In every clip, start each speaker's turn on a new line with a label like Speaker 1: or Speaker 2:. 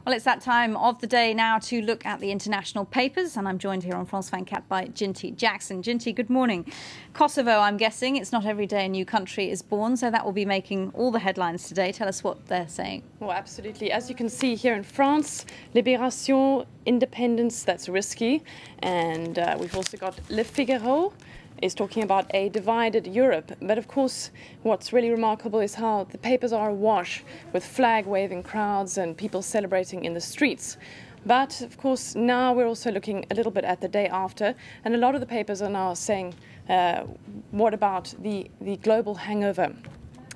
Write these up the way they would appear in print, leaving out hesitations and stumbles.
Speaker 1: Well, it's that time of the day now to look at the international papers, and I'm joined here on France 24 by Jinty Jackson. Jinty, good morning. Kosovo, I'm guessing, it's not every day a new country is born, so that will be making all the headlines today. Tell us what they're saying.
Speaker 2: Well, absolutely. As you can see here in France, Libération, independence, that's risky. And we've also got Le Figaro is talking about a divided Europe. But of course, what's really remarkable is how the papers are awash with flag-waving crowds and people celebrating in the streets. But of course, now we're also looking a little bit at the day after, and a lot of the papers are now saying, what about the global hangover?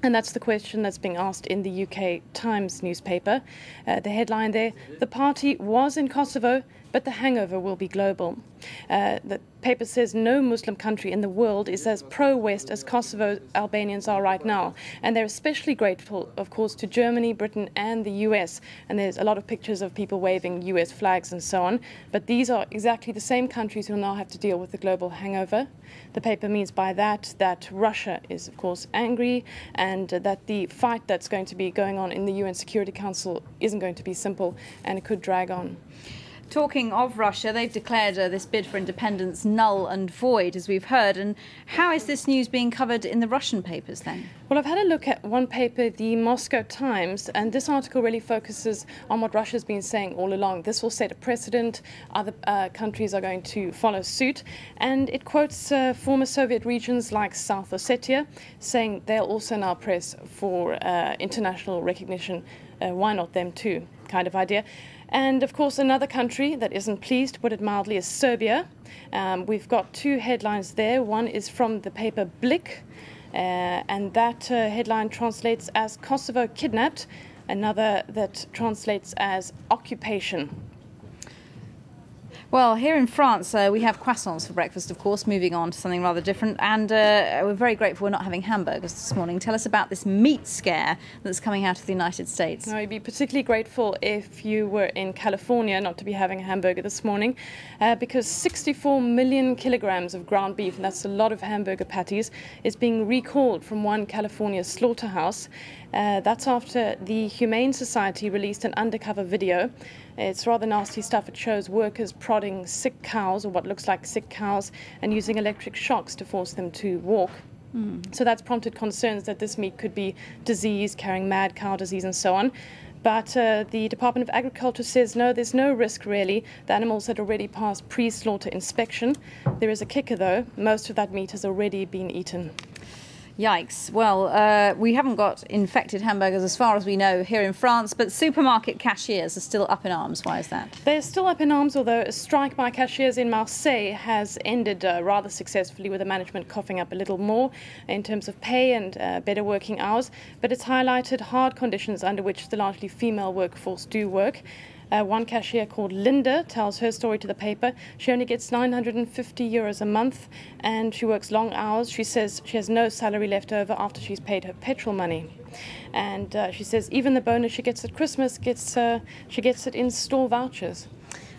Speaker 2: And that's the question that's being asked in the UK Times newspaper. The headline there, the party was in Kosovo, but the hangover will be global. The paper says no Muslim country in the world is as pro-West as Kosovo Albanians are right now. And they're especially grateful, of course, to Germany, Britain and the US. And there's a lot of pictures of people waving US flags and so on. But these are exactly the same countries who will now have to deal with the global hangover. The paper means by that Russia is, of course, angry, and that the fight that's going to be going on in the UN Security Council isn't going to be simple, and it could drag on.
Speaker 1: Talking of Russia, they've declared this bid for independence null and void, as we've heard. And how is this news being covered in the Russian papers then?
Speaker 2: Well, I've had a look at one paper, the Moscow Times, and this article really focuses on what Russia's been saying all along. This will set a precedent. Other countries are going to follow suit. And it quotes former Soviet regions like South Ossetia, saying they'll also now press for international recognition. Why not them too, kind of idea. And of course, another country that isn't pleased, to put it mildly, is Serbia. We've got two headlines there. One is from the paper Blick, and that headline translates as Kosovo kidnapped. Another that translates as occupation.
Speaker 1: Well, here in France, we have croissants for breakfast, of course, moving on to something rather different. And we're very grateful we're not having hamburgers this morning. Tell us about this meat scare that's coming out of the United States.
Speaker 2: Now, you'd be particularly grateful if you were in California not to be having a hamburger this morning, because 64 million kilograms of ground beef, and that's a lot of hamburger patties, is being recalled from one California slaughterhouse. That's after the Humane Society released an undercover video. It's rather nasty stuff. It shows workers prodding sick cows, or what looks like sick cows, and using electric shocks to force them to walk. So that's prompted concerns that this meat could be diseased, carrying mad cow disease and so on. But the Department of Agriculture says no, there's no risk really. The animals had already passed pre-slaughter inspection. There is a kicker though. Most of that meat has already been eaten.
Speaker 1: Yikes. Well, we haven't got infected hamburgers as far as we know here in France, but supermarket cashiers are still up in arms. Why is that?
Speaker 2: They're still up in arms, although a strike by cashiers in Marseille has ended rather successfully, with the management coughing up a little more in terms of pay and better working hours. But it's highlighted hard conditions under which the largely female workforce do work. One cashier called Linda tells her story to the paper. She only gets €950 a month, and she works long hours. She says she has no salary left over after she's paid her petrol money. And she says even the bonus she gets at Christmas, she gets it in store vouchers.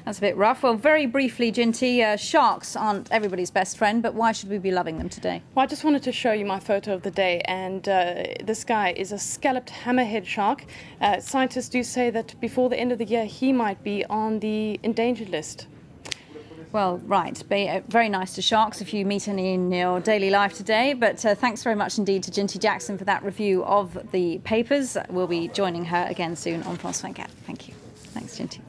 Speaker 1: That's a bit rough. Well, very briefly, Jinty, sharks aren't everybody's best friend, but why should we be loving them today?
Speaker 2: Well, I just wanted to show you my photo of the day, and this guy is a scalloped hammerhead shark. Scientists do say that before the end of the year, he might be on the endangered list.
Speaker 1: Well, right. Very nice to sharks if you meet any in your daily life today. But thanks very much indeed to Jinty Jackson for that review of the papers. We'll be joining her again soon on France 24. Thank you. Thanks, Jinty.